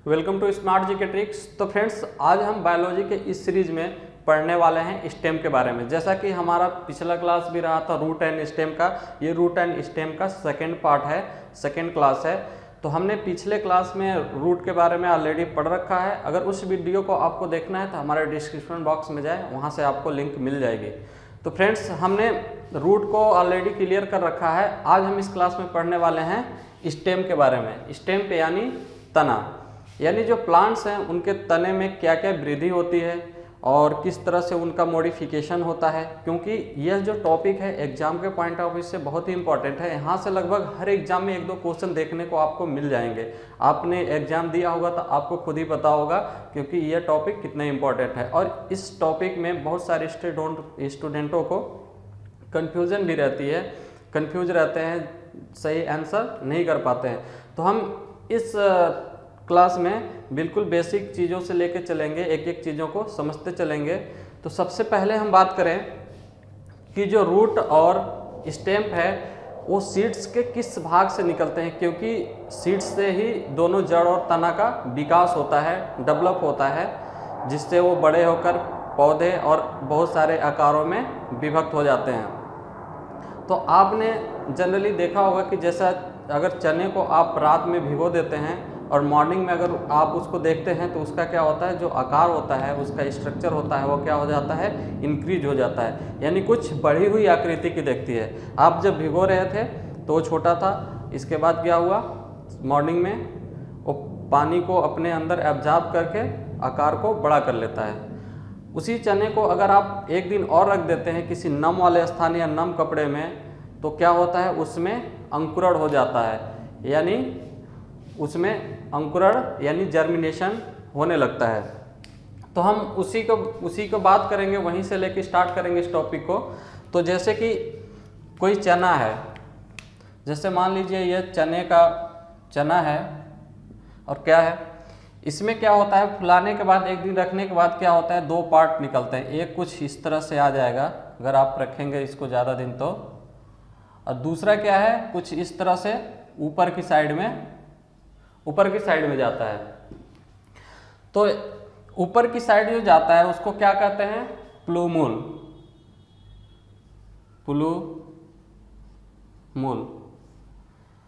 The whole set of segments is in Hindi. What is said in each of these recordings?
वेलकम टू स्मार्ट जी के ट्रिक्स। तो फ्रेंड्स, आज हम बायोलॉजी के इस सीरीज में पढ़ने वाले हैं स्टेम के बारे में। जैसा कि हमारा पिछला क्लास भी रहा था रूट एंड स्टेम का, ये रूट एंड स्टेम का सेकंड पार्ट है, सेकंड क्लास है। तो हमने पिछले क्लास में रूट के बारे में ऑलरेडी पढ़ रखा है। अगर उस वीडियो को आपको देखना है तो हमारे डिस्क्रिप्शन बॉक्स में जाए, वहाँ से आपको लिंक मिल जाएगी। तो फ्रेंड्स, हमने रूट को ऑलरेडी क्लियर कर रखा है। आज हम इस क्लास में पढ़ने वाले हैं स्टेम के बारे में। स्टेम पे यानी तना, यानी जो प्लांट्स हैं उनके तने में क्या क्या वृद्धि होती है और किस तरह से उनका मॉडिफिकेशन होता है। क्योंकि यह जो टॉपिक है एग्जाम के पॉइंट ऑफ व्यू से बहुत ही इंपॉर्टेंट है। यहाँ से लगभग हर एग्जाम में एक दो क्वेश्चन देखने को आपको मिल जाएंगे। आपने एग्जाम दिया होगा तो आपको खुद ही पता होगा क्योंकि यह टॉपिक कितना इंपॉर्टेंट है। और इस टॉपिक में बहुत सारे स्टूडेंटों को कन्फ्यूजन भी रहती है, कन्फ्यूज रहते हैं, सही आंसर नहीं कर पाते हैं। तो हम इस क्लास में बिल्कुल बेसिक चीज़ों से लेके चलेंगे, एक एक चीज़ों को समझते चलेंगे। तो सबसे पहले हम बात करें कि जो रूट और स्टेम है वो सीड्स के किस भाग से निकलते हैं, क्योंकि सीड्स से ही दोनों जड़ और तना का विकास होता है, डेवलप होता है, जिससे वो बड़े होकर पौधे और बहुत सारे आकारों में विभक्त हो जाते हैं। तो आपने जनरली देखा होगा कि जैसा अगर चने को आप रात में भिगो देते हैं और मॉर्निंग में अगर आप उसको देखते हैं तो उसका क्या होता है, जो आकार होता है, उसका स्ट्रक्चर होता है, वो क्या हो जाता है, इंक्रीज हो जाता है, यानी कुछ बढ़ी हुई आकृति की दिखती है। आप जब भिगो रहे थे तो वो छोटा था, इसके बाद क्या हुआ, मॉर्निंग में वो पानी को अपने अंदर एब्जॉर्ब करके आकार को बड़ा कर लेता है। उसी चने को अगर आप एक दिन और रख देते हैं किसी नम वाले स्थान या नम कपड़े में, तो क्या होता है, उसमें अंकुरण हो जाता है, यानी उसमें अंकुरण यानी जर्मिनेशन होने लगता है। तो हम उसी को बात करेंगे, वहीं से लेके स्टार्ट करेंगे इस टॉपिक को। तो जैसे कि कोई चना है, जैसे मान लीजिए ये चने का चना है, और क्या है, इसमें क्या होता है, फुलाने के बाद एक दिन रखने के बाद क्या होता है, दो पार्ट निकलते हैं। एक कुछ इस तरह से आ जाएगा अगर आप रखेंगे इसको ज़्यादा दिन तो, और दूसरा क्या है, कुछ इस तरह से ऊपर की साइड में जाता है। तो ऊपर की साइड जो जाता है उसको क्या कहते हैं, प्लूमूल।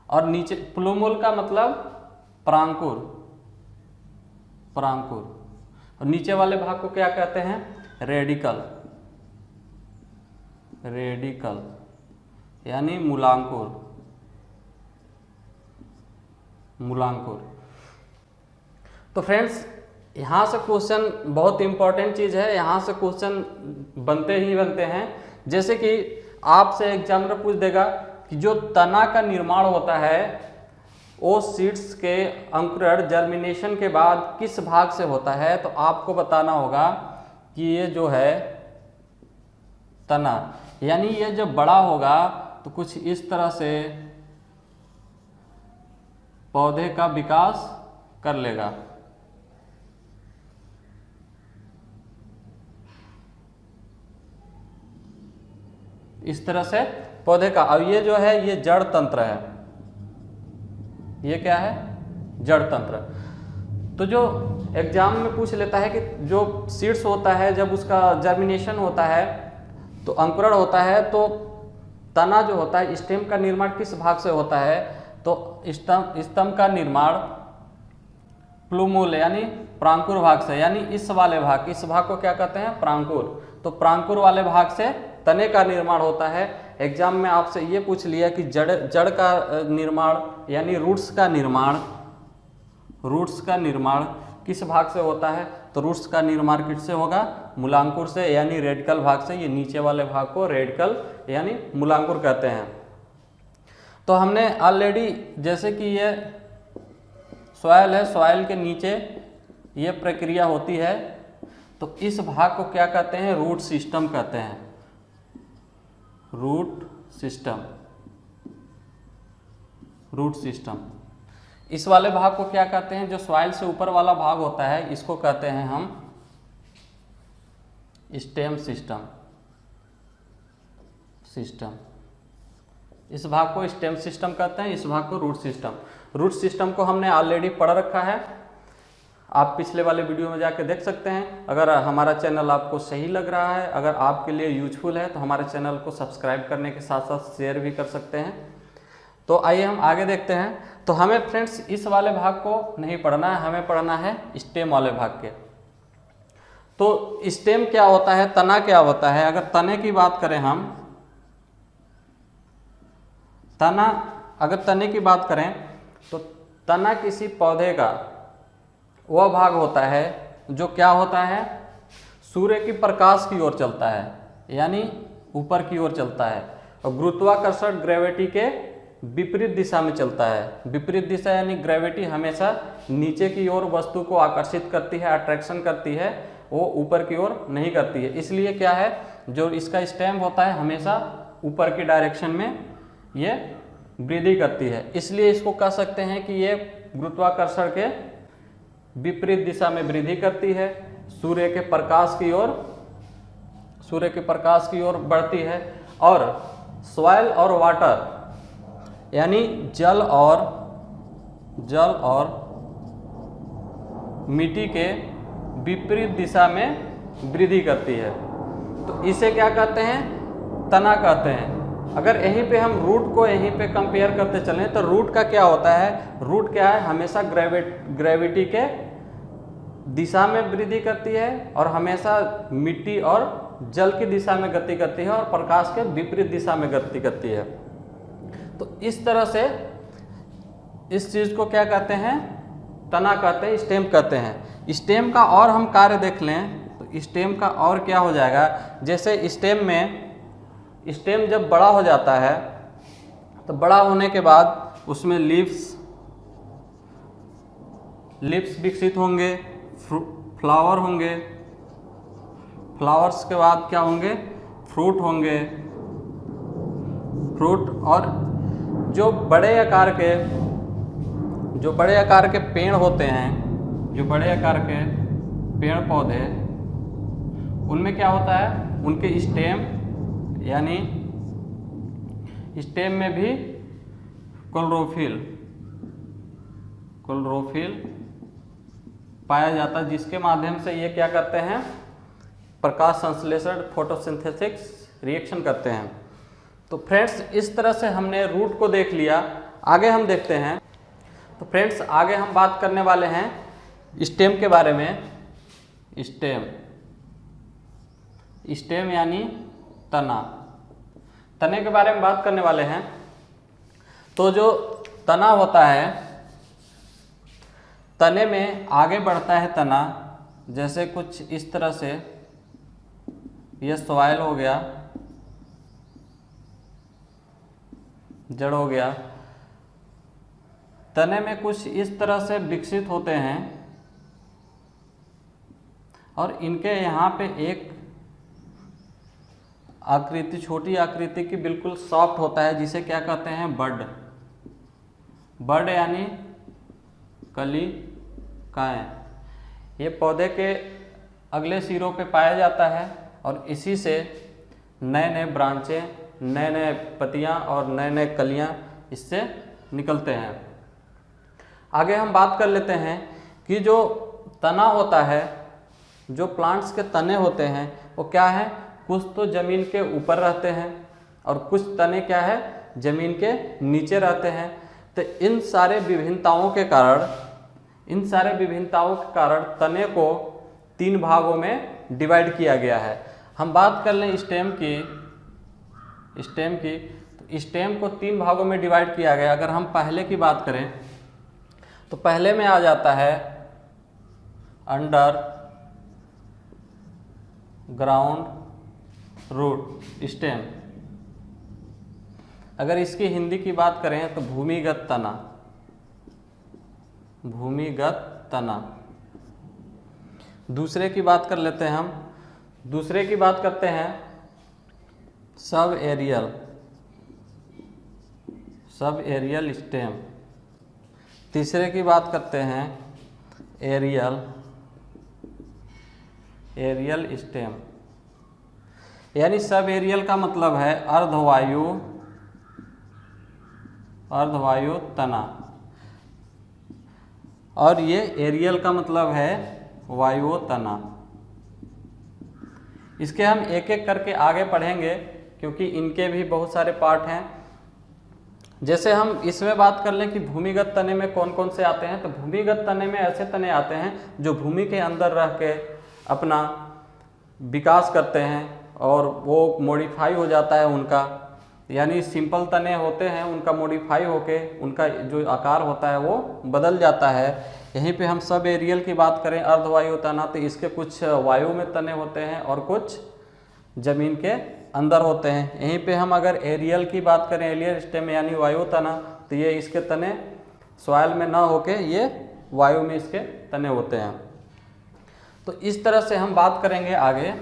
और नीचे प्लूमूल का मतलब प्रांकुर। और नीचे वाले भाग को क्या कहते हैं, रेडिकल यानी मूलांकुर। तो फ्रेंड्स, यहाँ से क्वेश्चन बहुत इंपॉर्टेंट चीज़ है, यहाँ से क्वेश्चन बनते हैं। जैसे कि आपसे एग्जामिनर पूछ देगा कि जो तना का निर्माण होता है वो सीड्स के अंकुरण जर्मिनेशन के बाद किस भाग से होता है, तो आपको बताना होगा कि ये जो है तना, यानी ये जब बड़ा होगा तो कुछ इस तरह से पौधे का विकास कर लेगा। इस तरह से पौधे का। अब ये जो है ये जड़ तंत्र है, ये क्या है, जड़ तंत्र। तो जो एग्जाम में पूछ लेता है कि जो सीड्स होता है जब उसका जर्मिनेशन होता है तो अंकुरण होता है, तो तना जो होता है, स्टेम का निर्माण किस भाग से होता है, तो स्तंभ का निर्माण प्लूमूल यानी प्रांकुर भाग से, यानी इस वाले भाग, इस भाग को क्या कहते हैं, प्रांकुर। तो प्रांकुर वाले भाग से तने का निर्माण होता है। एग्जाम में आपसे ये पूछ लिया कि जड़ का निर्माण यानी रूट्स का निर्माण किस भाग से होता है, तो रूट्स का निर्माण किससे होगा, मूलांकुर से, यानी रेडिकल भाग से। ये नीचे वाले भाग को रेडिकल यानी मूलांकुर कहते हैं। तो हमने ऑलरेडी, जैसे कि ये सॉइल है, सॉइल के नीचे ये प्रक्रिया होती है, तो इस भाग को क्या कहते हैं, रूट सिस्टम कहते हैं। Root system. इस वाले भाग को क्या कहते हैं, जो सॉइल से ऊपर वाला भाग होता है, इसको कहते हैं हम स्टेम सिस्टम। इस भाग को स्टेम सिस्टम कहते हैं, इस भाग को रूट सिस्टम। रूट सिस्टम को हमने ऑलरेडी पढ़ रखा है। आप पिछले वाले वीडियो में जाके देख सकते हैं। अगर हमारा चैनल आपको सही लग रहा है, अगर आपके लिए यूजफुल है, तो हमारे चैनल को सब्सक्राइब करने के साथ साथ शेयर भी कर सकते हैं। तो आइए हम आगे देखते हैं। तो हमें फ्रेंड्स इस वाले भाग को नहीं पढ़ना है, हमें पढ़ना है स्टेम वाले भाग के। तो स्टेम क्या होता है, तना क्या होता है। अगर तने की बात करें हम, अगर तने की बात करें तो तना किसी पौधे का वह भाग होता है जो क्या होता है, सूर्य की प्रकाश की ओर चलता है, यानी ऊपर की ओर चलता है, और गुरुत्वाकर्षण ग्रेविटी के विपरीत दिशा में चलता है। विपरीत दिशा यानी ग्रेविटी हमेशा नीचे की ओर वस्तु को आकर्षित करती है, अट्रैक्शन करती है, वो ऊपर की ओर नहीं करती है। इसलिए क्या है, जो इसका स्टेम होता है हमेशा ऊपर की डायरेक्शन में ये वृद्धि करती है। इसलिए इसको कह सकते हैं कि ये गुरुत्वाकर्षण के विपरीत दिशा में वृद्धि करती है, सूर्य के प्रकाश की ओर बढ़ती है। और सॉइल और वाटर यानी जल और मिट्टी के विपरीत दिशा में वृद्धि करती है। तो इसे क्या कहते हैं, तना कहते हैं। अगर यहीं पे हम रूट को यहीं पे कंपेयर करते चलें तो रूट का क्या होता है, रूट क्या है, हमेशा ग्रेविटी के दिशा में वृद्धि करती है और हमेशा मिट्टी और जल की दिशा में गति करती है और प्रकाश के विपरीत दिशा में गति करती है। तो इस तरह से इस चीज को क्या कहते हैं, तना कहते हैं, स्टेम कहते हैं। स्टेम का और हम कार्य देख लें तो स्टेम का और क्या हो जाएगा, जैसे स्टेम जब बड़ा हो जाता है तो बड़ा होने के बाद उसमें लीव्स विकसित होंगे, फ्लावर होंगे, फ्लावर्स के बाद क्या होंगे, फ्रूट होंगे, और जो बड़े आकार के पेड़ होते हैं, जो बड़े आकार के पेड़ पौधे, उनमें क्या होता है, उनके स्टेम यानी स्टेम में भी क्लोरोफिल पाया जाता है, जिसके माध्यम से ये क्या करते हैं, प्रकाश संश्लेषण, फोटोसिंथेसिस रिएक्शन करते हैं। तो फ्रेंड्स इस तरह से हमने रूट को देख लिया। आगे हम देखते हैं। तो फ्रेंड्स आगे हम बात करने वाले हैं स्टेम के बारे में। स्टेम यानी तने के बारे में बात करने वाले हैं। तो जो तना होता है, तने में आगे बढ़ता है तना, जैसे कुछ इस तरह से, यह सॉइल हो गया, जड़ हो गया, तने में कुछ इस तरह से विकसित होते हैं और इनके यहाँ पे एक आकृति, छोटी आकृति की बिल्कुल सॉफ्ट होता है, जिसे क्या कहते हैं, बड यानी कलिकाएं। ये पौधे के अगले सिरों पे पाया जाता है और इसी से नए नए ब्रांचें, नए नए पत्तियां और नए नए कलियां इससे निकलते हैं। आगे हम बात कर लेते हैं कि जो तना होता है, जो प्लांट्स के तने होते हैं वो क्या है, कुछ तो ज़मीन के ऊपर रहते हैं और कुछ तने क्या है, ज़मीन के नीचे रहते हैं। तो इन सारे विभिन्नताओं के कारण तने को 3 भागों में डिवाइड किया गया है। हम बात कर लें स्टेम की, तो स्टेम को 3 भागों में डिवाइड किया गया। अगर हम पहले की बात करें तो पहले में आ जाता है अंडर ग्राउंड रूट स्टेम। अगर इसकी हिंदी की बात करें तो भूमिगत तना। दूसरे की बात कर लेते हैं हम, दूसरे की बात करते हैं सब एरियल स्टेम। तीसरे की बात करते हैं एरियल स्टेम। यानी सब एरियल का मतलब है अर्धवायु तना। और ये एरियल का मतलब है वायुतना। इसके हम एक एक करके आगे पढ़ेंगे क्योंकि इनके भी बहुत सारे पार्ट हैं। जैसे हम इसमें बात कर लें कि भूमिगत तने में कौन कौन से आते हैं, तो भूमिगत तने में ऐसे तने आते हैं जो भूमि के अंदर रह के अपना विकास करते हैं और वो मॉडिफाई हो जाता है उनका, यानी सिंपल तने होते हैं उनका मॉडिफाई होके उनका जो आकार होता है वो बदल जाता है। यहीं पे हम सब एरियल की बात करें अर्धवायु तना, तो इसके कुछ वायु में तने होते हैं और कुछ जमीन के अंदर होते हैं। यहीं पे हम अगर एरियल की बात करें, एरियल स्टेम यानी वायु तना, तो ये इसके तने सॉइल में ना होके ये वायु में इसके तने होते हैं। तो इस तरह से हम बात करेंगे आगे।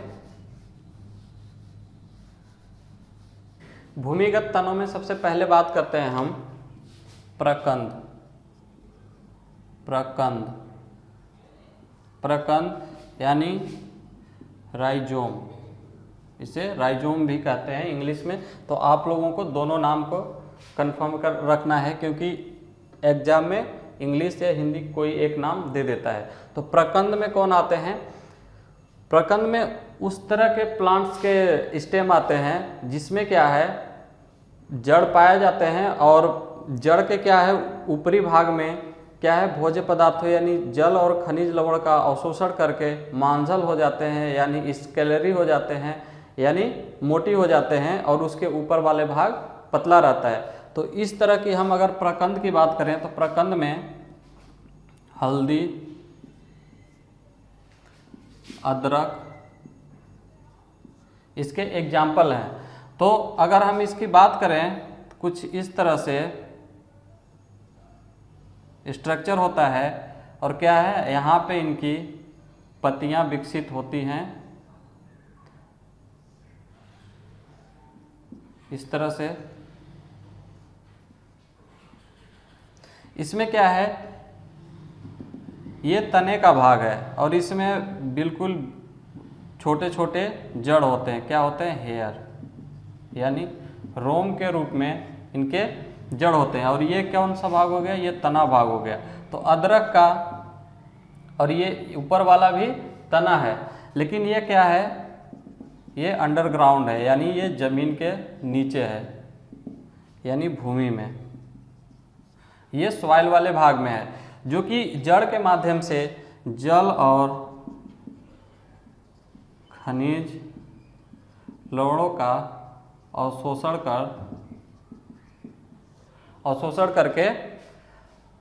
भूमिगत तनों में सबसे पहले बात करते हैं हम प्रकंद। प्रकंद प्रकंद यानी राइजोम, इसे राइजोम भी कहते हैं इंग्लिश में। तो आप लोगों को दोनों नाम को कंफर्म कर रखना है क्योंकि एग्जाम में इंग्लिश या हिंदी कोई एक नाम दे देता है। तो प्रकंद में कौन आते हैं? प्रकंद में उस तरह के प्लांट्स के स्टेम आते हैं जिसमें क्या है जड़ पाए जाते हैं और जड़ के क्या है ऊपरी भाग में क्या है भोज्य पदार्थों यानी जल और खनिज लवण का अवशोषण करके मांझल हो जाते हैं यानी स्केलरी हो जाते हैं यानी मोटी हो जाते हैं और उसके ऊपर वाले भाग पतला रहता है। तो इस तरह की हम अगर प्रकंद की बात करें तो प्रकंद में हल्दी, अदरक इसके एग्जाम्पल हैं। तो अगर हम इसकी बात करें कुछ इस तरह से स्ट्रक्चर होता है और क्या है यहाँ पे इनकी पत्तियां विकसित होती हैं इस तरह से। इसमें क्या है ये तने का भाग है और इसमें बिल्कुल छोटे छोटे जड़ होते हैं, क्या होते हैं हेयर यानी रोम के रूप में इनके जड़ होते हैं। और ये कौन सा भाग हो गया? ये तना भाग हो गया। तो अदरक का और ये ऊपर वाला भी तना है लेकिन ये क्या है ये अंडरग्राउंड है यानी ये जमीन के नीचे है यानी भूमि में, ये सॉइल वाले भाग में है जो कि जड़ के माध्यम से जल और खनिज लवणों का अवशोषण करके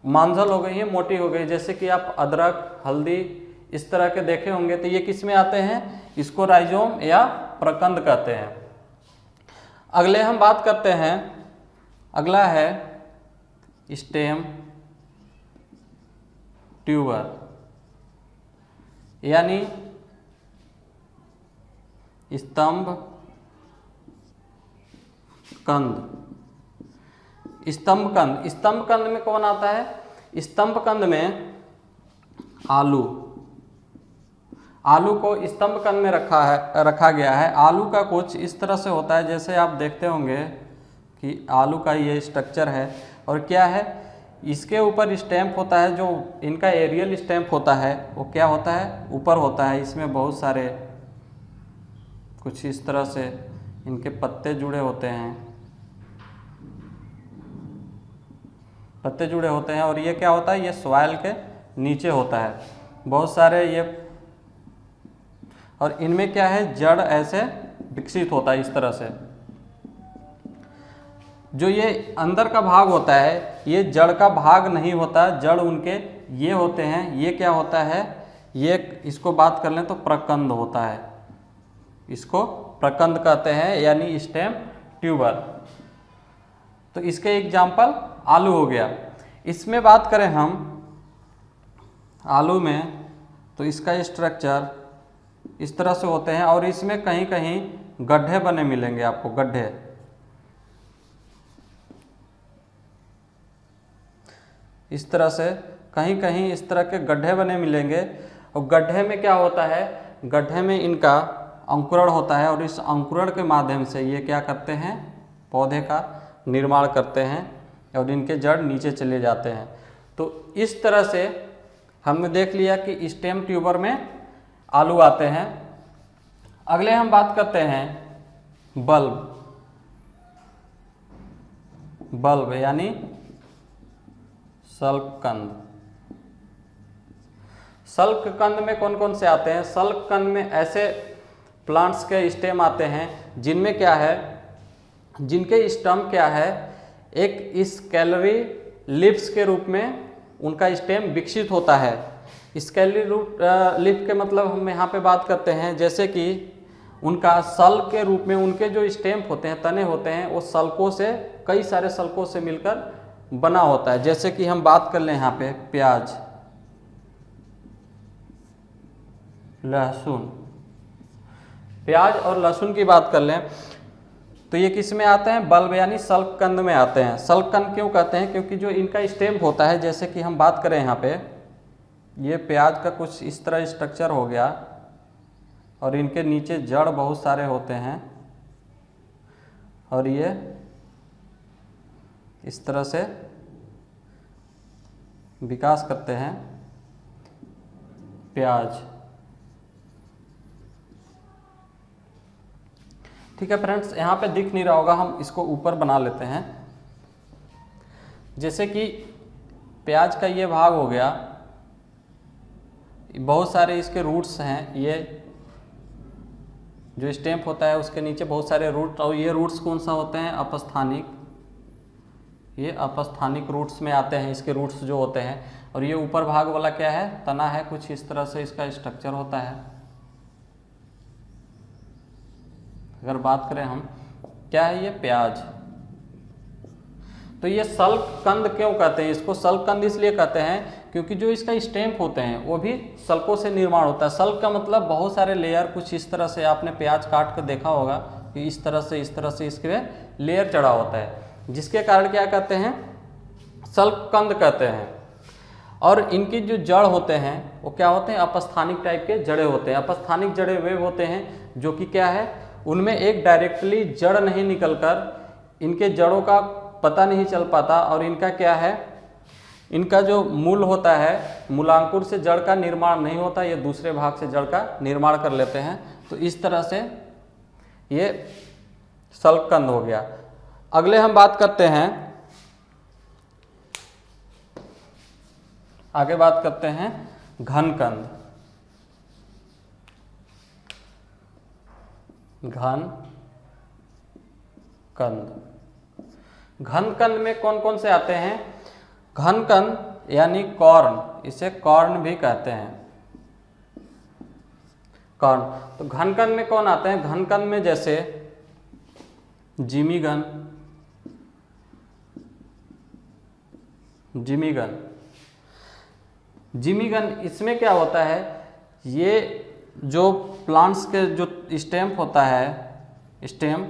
मांझल हो गई है, मोटी हो गई। जैसे कि आप अदरक, हल्दी इस तरह के देखे होंगे तो ये किस में आते हैं? इसको राइजोम या प्रकंद कहते हैं। अगले हम बात करते हैं, अगला है स्टेम ट्यूबर यानी स्तंभ कंद। स्तंभ कंद, स्तंभ कंद में कौन आता है? स्तंभ कंद में आलू, आलू को स्तंभ कंद में रखा गया है। आलू का कुछ इस तरह से होता है जैसे आप देखते होंगे कि आलू का ये स्ट्रक्चर है और क्या है इसके ऊपर स्टैम्प होता है, जो इनका एरियल स्टैम्प होता है वो क्या होता है ऊपर होता है। इसमें बहुत सारे कुछ इस तरह से इनके पत्ते जुड़े होते हैं, पत्ते जुड़े होते हैं और ये क्या होता है ये सॉइल के नीचे होता है बहुत सारे ये। और इनमें क्या है जड़ ऐसे विकसित होता है इस तरह से। जो ये अंदर का भाग होता है ये जड़ का भाग नहीं होता, जड़ उनके ये होते हैं। ये क्या होता है ये इसको बात कर लें तो प्रकंद होता है, इसको प्रकंद कहते हैं यानी स्टेम ट्यूबर। तो इसके एग्जाम्पल आलू हो गया। इसमें बात करें हम आलू में तो इसका स्ट्रक्चर इस तरह से होते हैं और इसमें कहीं कहीं गड्ढे बने मिलेंगे आपको, गड्ढे। इस तरह से कहीं कहीं इस तरह के गड्ढे बने मिलेंगे और गड्ढे में क्या होता है गड्ढे में इनका अंकुरण होता है और इस अंकुरण के माध्यम से ये क्या करते हैं पौधे का निर्माण करते हैं और इनके जड़ नीचे चले जाते हैं। तो इस तरह से हमने देख लिया कि स्टेम ट्यूबर में आलू आते हैं। अगले हम बात करते हैं बल्ब यानी शल्ककंद। शल्ककंद में कौन कौन से आते हैं? शल्ककंद में ऐसे प्लांट्स के स्टेम आते हैं जिनमें क्या है, जिनके स्टेम क्या है, एक स्केलरी लीव्स के रूप में उनका स्टेम विकसित होता है। स्केलरी लीफ के मतलब हम यहाँ पे बात करते हैं जैसे कि उनका सल के रूप में उनके जो स्टेम होते हैं, तने होते हैं, वो सल्कों से, कई सारे सल्कों से मिलकर बना होता है। जैसे कि हम बात कर लें यहाँ पे प्याज, लहसुन, प्याज और लहसुन की बात कर लें तो ये किस में आते हैं? बल्ब यानी शल्ककंद में आते हैं। शल्ककंद क्यों कहते हैं? क्योंकि जो इनका स्टेम होता है, जैसे कि हम बात करें यहाँ पे, ये प्याज का कुछ इस तरह स्ट्रक्चर हो गया और इनके नीचे जड़ बहुत सारे होते हैं और ये इस तरह से विकास करते हैं प्याज। ठीक है फ्रेंड्स, यहाँ पे दिख नहीं रहा होगा, हम इसको ऊपर बना लेते हैं। जैसे कि प्याज का ये भाग हो गया, बहुत सारे इसके रूट्स हैं, ये जो स्टेम होता है उसके नीचे बहुत सारे रूट, और ये रूट्स कौन सा होते हैं? अपस्थानिक। ये अपस्थानिक रूट्स में आते हैं इसके रूट्स जो होते हैं। और ये ऊपर भाग वाला क्या है? तना है, कुछ इस तरह से इसका स्ट्रक्चर होता है। अगर बात करें हम, क्या है ये? प्याज। तो ये शल्ककंद क्यों कहते हैं इसको? शल्ककंद इसलिए कहते हैं क्योंकि जो इसका स्टेम होते हैं वो भी शल्कों से निर्माण होता है। शल्क का मतलब बहुत सारे लेयर, कुछ इस तरह से आपने प्याज काट कर देखा होगा कि इस तरह से इसके लेयर चढ़ा होता है, जिसके कारण क्या कहते हैं? शल्ककंद कहते हैं। और इनकी जो जड़ होते हैं वो क्या होते हैं? अपस्थानिक टाइप के जड़े होते हैं। अपस्थानिक जड़े वे होते हैं जो कि क्या है, उनमें एक डायरेक्टली जड़ नहीं निकलकर इनके जड़ों का पता नहीं चल पाता, और इनका क्या है, इनका जो मूल होता है, मूलांकुर से जड़ का निर्माण नहीं होता, ये दूसरे भाग से जड़ का निर्माण कर लेते हैं। तो इस तरह से ये शल्ककंद हो गया। अगले हम बात करते हैं, आगे बात करते हैं घनकंद। घनकंद में कौन कौन से आते हैं? घनकंद यानी कॉर्न, इसे कॉर्न भी कहते हैं, कॉर्न। तो घनकंद में कौन आते हैं? घनकंद में जैसे जिमीगन, इसमें क्या होता है, ये जो प्लांट्स के जो स्टेम होता है, स्टेम,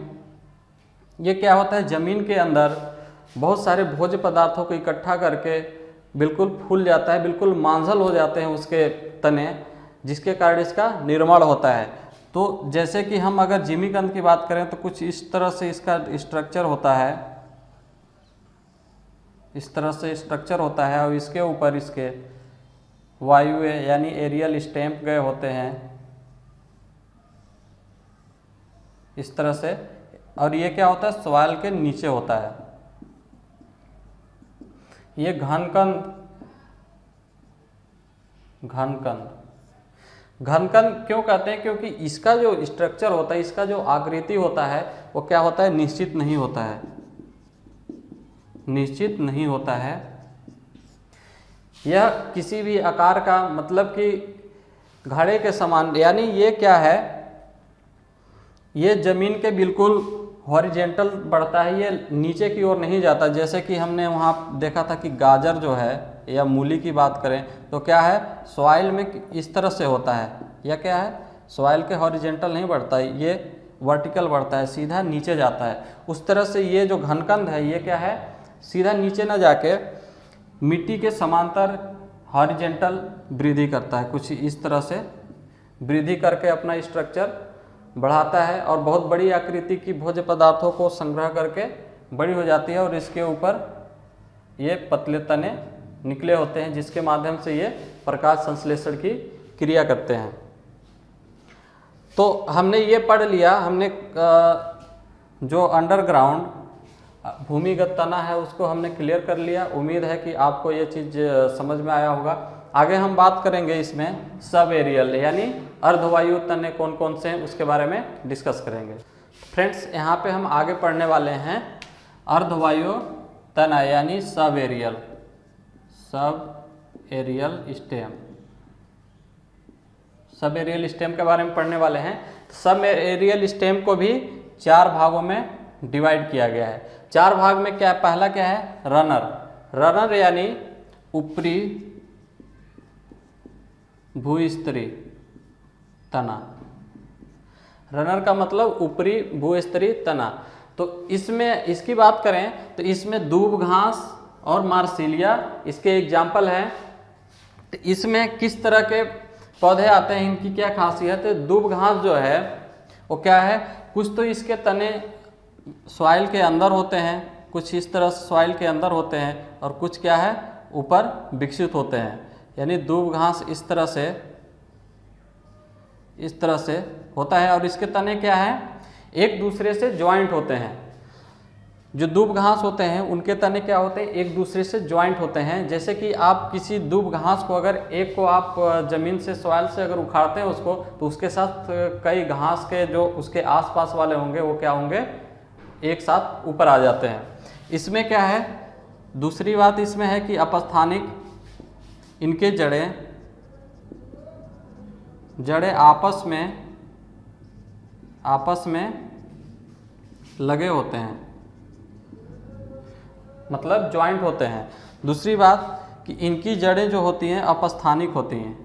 ये क्या होता है, जमीन के अंदर बहुत सारे भोज्य पदार्थों को इकट्ठा करके बिल्कुल फूल जाता है, बिल्कुल मांझल हो जाते हैं उसके तने, जिसके कारण इसका निर्माण होता है। तो जैसे कि हम अगर जिमीकंद की बात करें तो कुछ इस तरह से इसका स्ट्रक्चर होता है, इस तरह से स्ट्रक्चर होता है, और इसके ऊपर इसके वायु यानी एरियल स्टेम गए होते हैं इस तरह से, और ये क्या होता है, सॉइल के नीचे होता है। ये घनकंद क्यों कहते हैं? क्योंकि इसका जो स्ट्रक्चर होता है, इसका जो आकृति होता है, वो क्या होता है, निश्चित नहीं होता है, निश्चित नहीं होता है। यह किसी भी आकार का, मतलब कि घड़े के समान, यानी ये क्या है, ये जमीन के बिल्कुल हॉरिजेंटल बढ़ता है, ये नीचे की ओर नहीं जाता। जैसे कि हमने वहाँ देखा था कि गाजर जो है या मूली की बात करें तो क्या है, सॉइल में इस तरह से होता है, या क्या है, सॉइल के हॉरिजेंटल नहीं बढ़ता है, ये वर्टिकल बढ़ता है, सीधा नीचे जाता है। उस तरह से ये जो घनकंद है, ये क्या है, सीधा नीचे न जाके मिट्टी के समांतर हॉरिजेंटल वृद्धि करता है, कुछ इस तरह से वृद्धि करके अपना स्ट्रक्चर बढ़ाता है, और बहुत बड़ी आकृति की भोज्य पदार्थों को संग्रह करके बड़ी हो जाती है, और इसके ऊपर ये पतले तने निकले होते हैं, जिसके माध्यम से ये प्रकाश संश्लेषण की क्रिया करते हैं। तो हमने ये पढ़ लिया, हमने जो अंडरग्राउंड भूमिगत तना है उसको हमने क्लियर कर लिया। उम्मीद है कि आपको ये चीज़ समझ में आया होगा। आगे हम बात करेंगे इसमें सब एरियल यानी अर्धवायु तने कौन कौन से हैं उसके बारे में डिस्कस करेंगे। फ्रेंड्स, यहाँ पे हम आगे पढ़ने वाले हैं अर्धवायु तना यानी sub aerial stem. Sub aerial stem के बारे में पढ़ने वाले हैं। सब एरियल स्टेम को भी 4 भागों में डिवाइड किया गया है। 4 भाग में क्या, पहला क्या है, रनर यानी ऊपरी भूस्तरीय तना। रनर का मतलब ऊपरी भूस्तरीय तना। तो इसमें इसकी बात करें तो इसमें दूब घास और मार्सिलिया इसके एग्जाम्पल हैं। तो इसमें किस तरह के पौधे आते हैं, इनकी क्या खासियत है। दूब घास जो है वो क्या है, कुछ तो इसके तने सॉइल के अंदर होते हैं, कुछ इस तरह से सॉइल के अंदर होते हैं, और कुछ क्या है ऊपर विकसित होते हैं। यानी दूब घास इस तरह से होता है, और इसके तने क्या है, एक दूसरे से ज्वाइंट होते हैं। जो दूब घास होते हैं उनके तने क्या होते हैं, एक दूसरे से ज्वाइंट होते हैं। जैसे कि आप किसी दूब घास को अगर एक को आप ज़मीन से सॉइल से अगर उखाड़ते हैं उसको, तो उसके साथ कई घास के जो उसके आसपास वाले होंगे वो क्या होंगे, एक साथ ऊपर आ जाते हैं। इसमें क्या है, दूसरी बात इसमें है कि अपस्थानिक, इनके जड़ें आपस में लगे होते हैं, मतलब ज्वाइंट होते हैं। दूसरी बात कि इनकी जड़ें जो होती हैं अपस्थानिक होती हैं,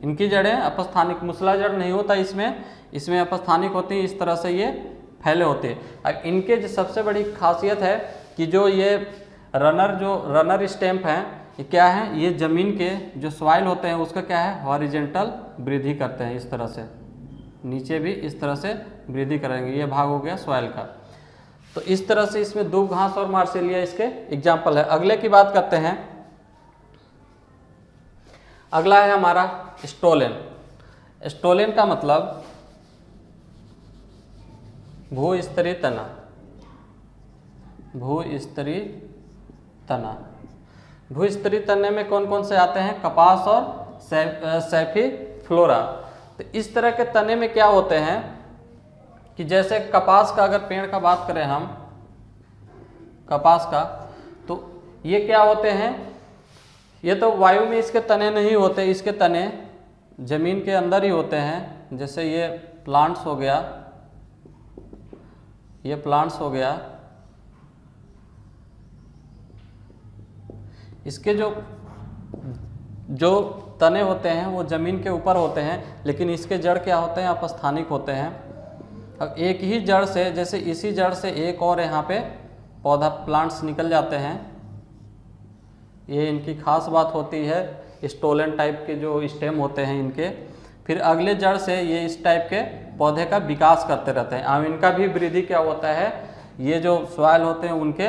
इनकी जड़ें अपस्थानिक, मूसला जड़ नहीं होता इसमें अपस्थानिक होती हैं। इस तरह से ये फैले होते हैं। अब इनके जो सबसे बड़ी खासियत है कि जो ये रनर स्टेम हैं, ये क्या है, ये जमीन के जो सॉइल होते हैं उसका क्या है, हॉरिजेंटल वृद्धि करते हैं। इस तरह से नीचे भी इस तरह से वृद्धि करेंगे। ये भाग हो गया सॉइल का। तो इस तरह से इसमें दूब घास और मार्सिलिया इसके एग्जाम्पल है। अगले की बात करते हैं। अगला है हमारा स्टोलेन। स्टोलेन का मतलब भूस्तरीय तना। भूस्तरीय तने में कौन कौन से आते हैं, कपास और सैफी फ्लोरा। तो इस तरह के तने में क्या होते हैं कि जैसे कपास का अगर पेड़ का बात करें हम, कपास का, तो ये क्या होते हैं, ये तो वायु में इसके तने नहीं होते, इसके तने जमीन के अंदर ही होते हैं। जैसे ये प्लांट्स हो गया, इसके जो तने होते हैं वो जमीन के ऊपर होते हैं, लेकिन इसके जड़ क्या होते हैं, अपस्थानिक होते हैं। अब एक ही जड़ से, जैसे इसी जड़ से एक और यहाँ पे पौधा प्लांट्स निकल जाते हैं। ये इनकी खास बात होती है, स्टोलेन टाइप के जो स्टेम होते हैं इनके। फिर अगले जड़ से ये इस टाइप के पौधे का विकास करते रहते हैं। अब इनका भी वृद्धि क्या होता है, ये जो सॉइल होते हैं उनके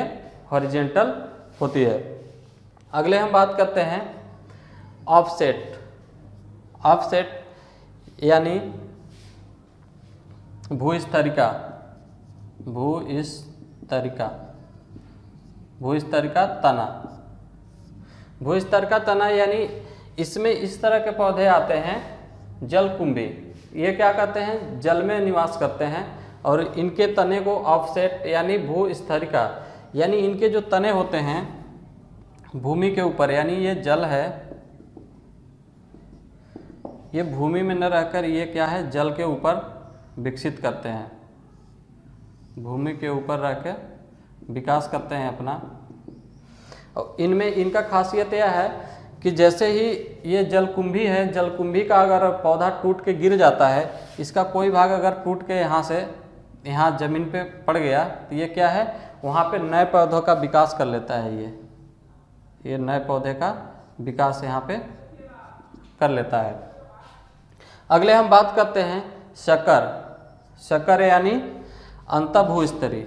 हॉरिजेंटल होती है। अगले हम बात करते हैं ऑफसेट यानी भूस्तरिका तना। भूस्तरिका तना यानी इसमें इस तरह के पौधे आते हैं, जलकुंभी। ये क्या करते हैं, जल में निवास करते हैं, और इनके तने को ऑफसेट यानी भूस्तरिका, यानी इनके जो तने होते हैं भूमि के ऊपर, यानी ये जल है, ये भूमि में न रहकर ये क्या है, जल के ऊपर विकसित करते हैं, भूमि के ऊपर रहकर विकास करते हैं अपना। और इनमें इनका खासियत यह है कि जैसे ही ये जलकुंभी है, जलकुंभी का अगर पौधा टूट के गिर जाता है, इसका कोई भाग अगर टूट के यहाँ जमीन पे पड़ गया, तो ये क्या है, वहाँ पे नए पौधों का विकास कर लेता है। ये नए पौधे का विकास यहाँ पे कर लेता है। अगले हम बात करते हैं शकर यानी अंतःभूस्तरीय।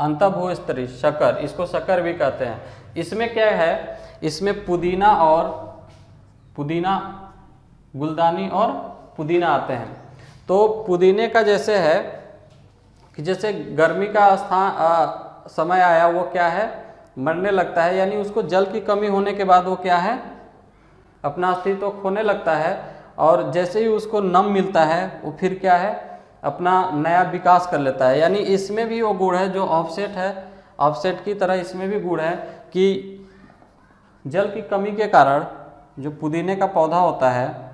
अंतःभूस्तरीय शकर, इसको शकर भी कहते हैं। इसमें क्या है, इसमें पुदीना गुलदानी और पुदीना आते हैं। तो पुदीने का जैसे है कि जैसे गर्मी का समय आया, वो क्या है, मरने लगता है, यानी उसको जल की कमी होने के बाद वो क्या है, अपना अस्तित्व खोने लगता है। और जैसे ही उसको नम मिलता है वो फिर क्या है, अपना नया विकास कर लेता है। यानी इसमें भी वो गुण है जो ऑफसेट है, ऑफसेट की तरह इसमें भी गुण है कि जल की कमी के कारण जो पुदीने का पौधा होता है,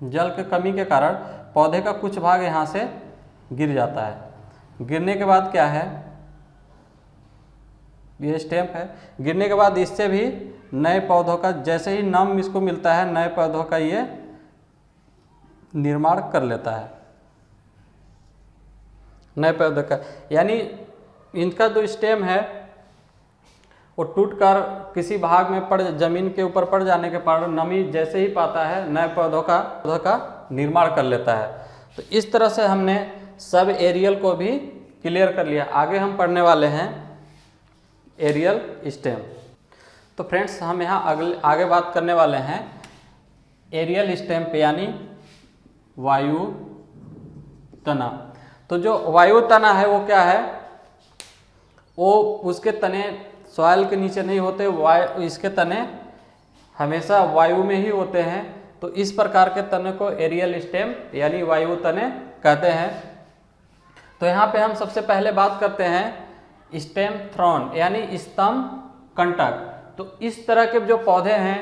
जल की कमी के कारण पौधे का कुछ भाग यहाँ से गिर जाता है। गिरने के बाद क्या है, ये स्टेम है, गिरने के बाद इससे भी नए पौधों का, जैसे ही नम इसको मिलता है, नए पौधों का ये निर्माण कर लेता है, नए पौधों का। यानी इनका जो स्टेम है वो टूटकर किसी भाग में जमीन के ऊपर पड़ जाने के कारण नमी जैसे ही पाता है, नए पौधों का निर्माण कर लेता है। तो इस तरह से हमने सब एरियल को भी क्लियर कर लिया। आगे हम पढ़ने वाले हैं एरियल स्टेम। तो फ्रेंड्स, हम यहाँ आगे बात करने वाले हैं एरियल स्टेम पे, यानी वायु तना। तो जो वायु तना है वो क्या है, वो उसके तने सॉइल के नीचे नहीं होते, इसके तने हमेशा वायु में ही होते हैं। तो इस प्रकार के तने को एरियल स्टेम यानी वायु तने कहते हैं। तो यहाँ पे हम सबसे पहले बात करते हैं स्टेम थ्रॉन यानी स्तंभ कंटक। तो इस तरह के जो पौधे हैं,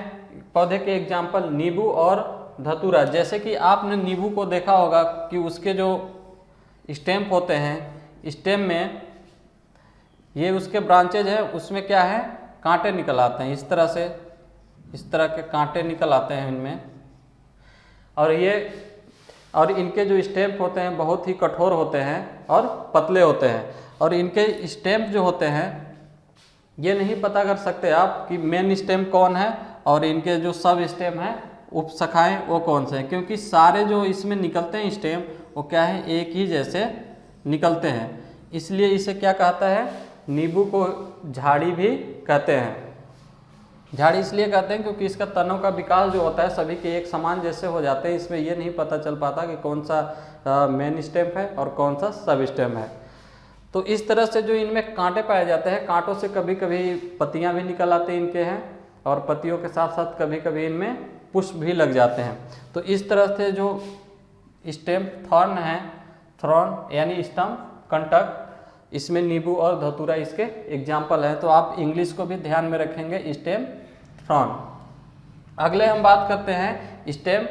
पौधे के एग्जाम्पल नींबू और धतूरा। जैसे कि आपने नींबू को देखा होगा कि उसके जो स्टेम होते हैं, स्टेम में ये उसके ब्रांचेज है, उसमें क्या है, कांटे निकल आते हैं। इस तरह से, इस तरह के कांटे निकल आते हैं इनमें। और इनके जो स्टेम होते हैं बहुत ही कठोर होते हैं और पतले होते हैं। और इनके स्टेम जो होते हैं, ये नहीं पता कर सकते आप कि मेन स्टेम कौन है और इनके जो सब स्टेम हैं, उपशाखाएं, वो कौन से हैं, क्योंकि सारे जो इसमें निकलते हैं स्टेम वो क्या है, एक ही जैसे निकलते हैं। इसलिए इसे क्या कहता है, नींबू को झाड़ी भी कहते हैं। झाड़ी इसलिए कहते हैं क्योंकि इसका तनों का विकास जो होता है सभी के एक समान जैसे हो जाते हैं। इसमें ये नहीं पता चल पाता कि कौन सा मेन स्टेम है और कौन सा सब स्टेम है। तो इस तरह से जो इनमें कांटे पाए जाते हैं, कांटों से कभी कभी पत्तियां भी निकल आते इनके हैं, और पत्तियों के साथ साथ कभी कभी इनमें पुष्प भी लग जाते हैं। तो इस तरह से जो स्टेम थॉर्न है, थ्रॉन यानी स्तंभ कंटक, इसमें नींबू और धतूरा इसके एग्जाम्पल हैं। तो आप इंग्लिश को भी ध्यान में रखेंगे, स्टेम थ्रॉन। अगले हम बात करते हैं स्टेम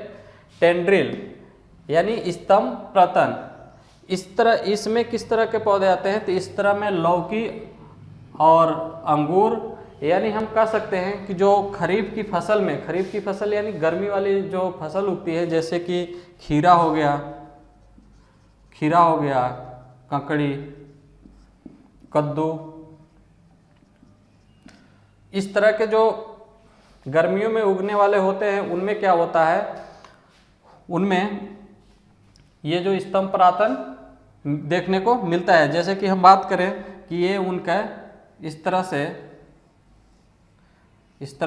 टेंड्रिल यानी स्तंभ प्रतन। इसमें किस तरह के पौधे आते हैं, तो इस तरह में लौकी और अंगूर, यानी हम कह सकते हैं कि जो खरीफ की फसल में, खरीफ की फसल यानी गर्मी वाली जो फसल उगती है, जैसे कि खीरा हो गया, ककड़ी, कद्दू, इस तरह के जो गर्मियों में उगने वाले होते हैं, उनमें क्या होता है, उनमें ये जो स्तंभ परातन देखने को मिलता है। जैसे कि हम बात करें कि ये उनका इस तरह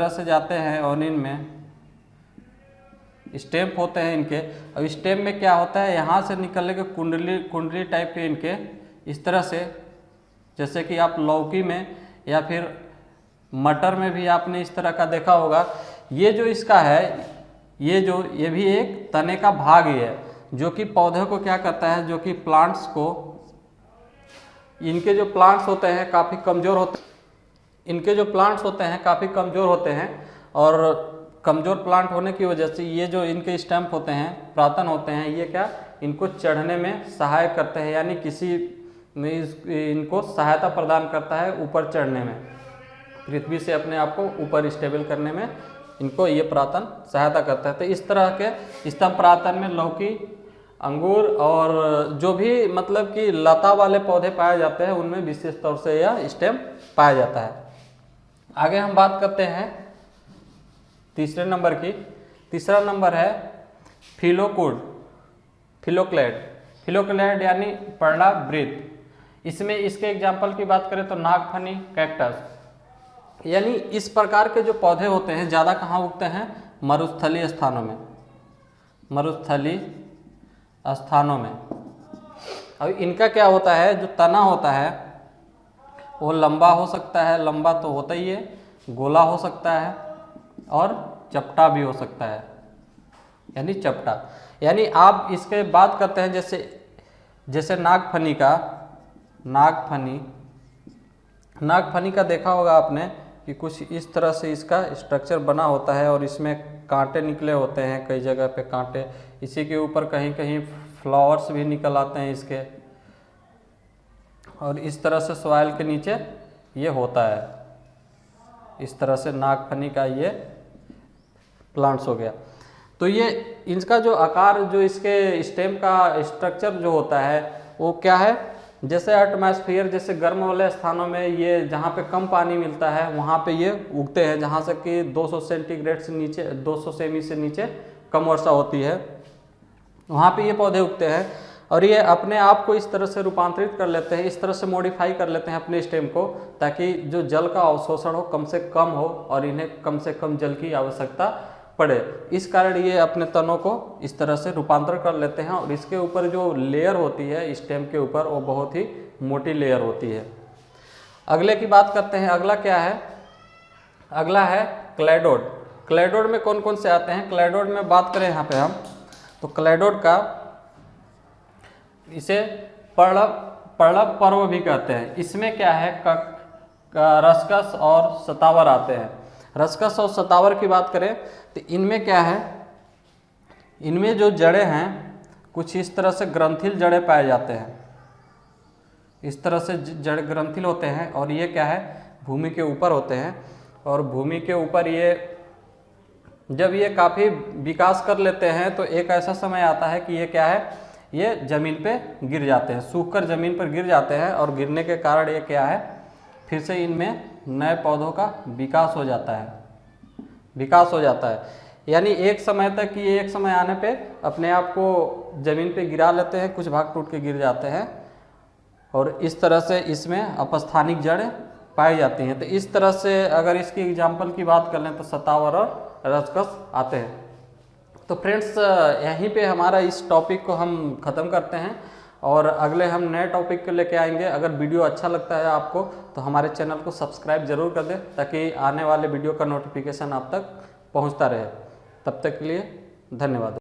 से जाते हैं और इनमें स्टेम होते हैं इनके। और स्टेम में क्या होता है, यहाँ से निकलने के कुंडली टाइप के इनके इस तरह से, जैसे कि आप लौकी में या फिर मटर में भी आपने इस तरह का देखा होगा। ये जो इसका है, ये भी एक तने का भाग ही है, जो कि पौधे को क्या करता है, जो कि प्लांट्स को, इनके जो प्लांट्स होते हैं काफ़ी कमज़ोर होते हैं, इनके जो प्लांट्स होते हैं काफ़ी कमज़ोर होते हैं। और कमज़ोर प्लांट होने की वजह से ये जो इनके स्टैम्प होते हैं, प्रातन होते हैं, ये क्या इनको चढ़ने में सहायक करते हैं, यानी किसी में इनको सहायता प्रदान करता है ऊपर चढ़ने में, पृथ्वी से अपने आप को ऊपर स्टेबल करने में इनको ये प्रातन सहायता करता है। तो इस तरह के स्तंभ प्रातन में लौकी, अंगूर और जो भी मतलब कि लता वाले पौधे पाए जाते हैं, उनमें विशेष तौर से यह स्टेम पाया जाता है। आगे हम बात करते हैं तीसरे नंबर की। तीसरा नंबर है फिलोक्लेड फिलोक्लेड यानी पर्णवृत्त। इसमें इसके एग्जाम्पल की बात करें तो नागफनी, कैक्टस। यानी इस प्रकार के जो पौधे होते हैं ज़्यादा कहाँ उगते हैं? मरुस्थलीय स्थानों में, मरुस्थलीय स्थानों में। अब इनका क्या होता है, जो तना होता है वो लंबा हो सकता है, लंबा तो होता ही है, गोला हो सकता है और चपटा भी हो सकता है, यानी चपटा। यानी आप इसके बात करते हैं जैसे नागफनी का, नागफनी का देखा होगा आपने कि कुछ इस तरह से इसका स्ट्रक्चर बना होता है और इसमें कांटे निकले होते हैं, कई जगह पे कांटे, इसी के ऊपर कहीं कहीं फ्लावर्स भी निकल आते हैं इसके, और इस तरह से सॉइल के नीचे ये होता है। इस तरह से नागफनी का ये प्लांट्स हो गया। तो ये इनका जो आकार, जो इसके स्टेम का स्ट्रक्चर जो होता है वो क्या है, जैसे एटमॉस्फेयर, जैसे गर्म वाले स्थानों में ये जहाँ पे कम पानी मिलता है वहाँ पे ये उगते हैं, जहाँ से कि 200 सेंटीग्रेड से नीचे, 200 सेमी से नीचे कम वर्षा होती है, वहाँ पे ये पौधे उगते हैं। और ये अपने आप को इस तरह से रूपांतरित कर लेते हैं, इस तरह से मॉडिफाई कर लेते हैं अपने स्टेम को, ताकि जो जल का अवशोषण हो कम से कम हो और इन्हें कम से कम जल की आवश्यकता पड़े। इस कारण ये अपने तनों को इस तरह से रूपांतर कर लेते हैं और इसके ऊपर जो लेयर होती है स्टेम के ऊपर वो बहुत ही मोटी लेयर होती है। अगले की बात करते हैं। अगला क्या है? अगला है क्लैडोड। क्लैडोड में कौन कौन से आते हैं? क्लैडोड में बात करें यहाँ पे हम, तो क्लैडोड का इसे पर्णव पर्व भी कहते हैं। इसमें क्या है, रस्कस और शतावर आते हैं। रस्कस और शतावर की बात करें तो इनमें क्या है, इनमें जो जड़ें हैं कुछ इस तरह से ग्रंथिल जड़ें पाए जाते हैं, इस तरह से जड़ ग्रंथिल होते हैं, और ये क्या है, भूमि के ऊपर होते हैं। और भूमि के ऊपर ये जब ये काफ़ी विकास कर लेते हैं तो एक ऐसा समय आता है कि ये क्या है, ये ज़मीन पे गिर जाते हैं, सूखकर ज़मीन पर गिर जाते हैं, और गिरने के कारण ये क्या है, फिर से इनमें नए पौधों का विकास हो जाता है, विकास हो जाता है। यानी एक समय तक, ये एक समय आने पे अपने आप को ज़मीन पे गिरा लेते हैं, कुछ भाग टूट के गिर जाते हैं, और इस तरह से इसमें अपस्थानिक जड़ पाई जाती हैं। तो इस तरह से अगर इसकी एग्जाम्पल की बात कर लें तो शतावर और रस्कस आते हैं। तो फ्रेंड्स, यहीं पे हमारा इस टॉपिक को हम ख़त्म करते हैं, और अगले हम नए टॉपिक को लेके आएंगे। अगर वीडियो अच्छा लगता है आपको तो हमारे चैनल को सब्सक्राइब जरूर कर दें, ताकि आने वाले वीडियो का नोटिफिकेशन आप तक पहुंचता रहे। तब तक के लिए धन्यवाद।